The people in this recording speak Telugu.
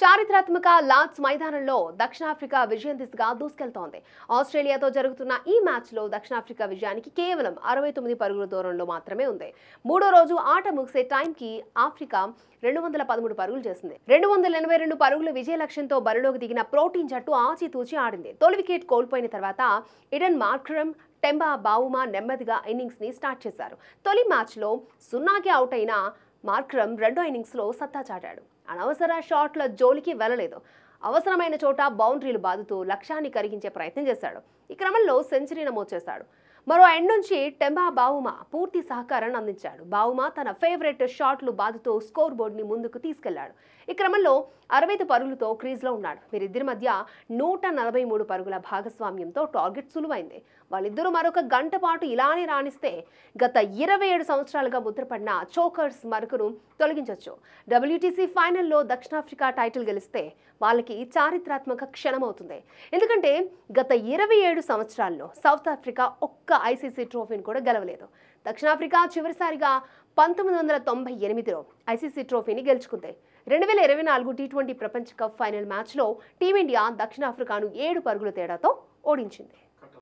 చారిత్రాత్మక లార్డ్స్ మైదానంలో దక్షిణాఫ్రికా విజయం దిశగా దూసుకెళ్తోంది. ఆస్ట్రేలియాతో జరుగుతున్న ఈ మ్యాచ్లో దక్షిణాఫ్రికా విజయానికి కేవలం 69 పరుగుల దూరంలో మాత్రమే ఉంది. మూడో రోజు ఆట ముగిసే టైంకి ఆఫ్రికా 213 పరుగులు చేసింది. 282 పరుగుల విజయ లక్ష్యంతో బరిలోకి దిగిన ప్రోటీన్ జట్టు ఆచితూచి ఆడింది. తొలి వికెట్ కోల్పోయిన తర్వాత ఈడెన్ మార్క్రమ్, టెంబా బావుమా నెమ్మదిగా ఇన్నింగ్స్ ని స్టార్ట్ చేశారు. తొలి మ్యాచ్లో 0కి అవుట్ అయిన మార్క్రమ్ రెండో ఇన్నింగ్స్లో సత్తా చాటాడు. అనవసర షాట్ల జోలికి వెళ్లలేదు. అవసరమైన చోట బౌండరీలు బాదుతూ లక్ష్యాన్ని కరిగించే ప్రయత్నం చేశాడు. ఈ క్రమంలో సెంచరీ నమోదు చేశాడు. మరో ఎండ్ నుంచి టెంబా బావుమా పూర్తి సహకారాన్ని అందించాడు. బావుమా తన ఫేవరెట్ షాట్లు బాదుతూ స్కోర్ బోర్డుని ముందుకు తీసుకెళ్లాడు. ఈ క్రమంలో 65 పరుగులతో క్రీజ్లో ఉన్నాడు. వీరిద్దరి మధ్య 143 పరుగుల భాగస్వామ్యంతో టార్గెట్ సులువైంది. వాళ్ళిద్దరూ మరొక గంట పాటు ఇలానే రాణిస్తే గత 27 సంవత్సరాలుగా ముద్రపడిన చోకర్స్ మరకను తొలగించొచ్చు. WTC ఫైనల్లో దక్షిణాఫ్రికా టైటిల్ గెలిస్తే వాళ్ళకి చారిత్రాత్మక క్షణమవుతుంది. ఎందుకంటే గత 27 సంవత్సరాల్లో సౌత్ ఆఫ్రికా ఒక్క ICC ట్రోఫీని కూడా గెలవలేదు. దక్షిణాఫ్రికా చివరిసారిగా 1998లో ICC ట్రోఫీని గెలుచుకుంది. 2024 T20 ప్రపంచ కప్ ఫైనల్ మ్యాచ్లో టీమిండియా దక్షిణాఫ్రికాను 7 పరుగుల తేడాతో ఓడించింది.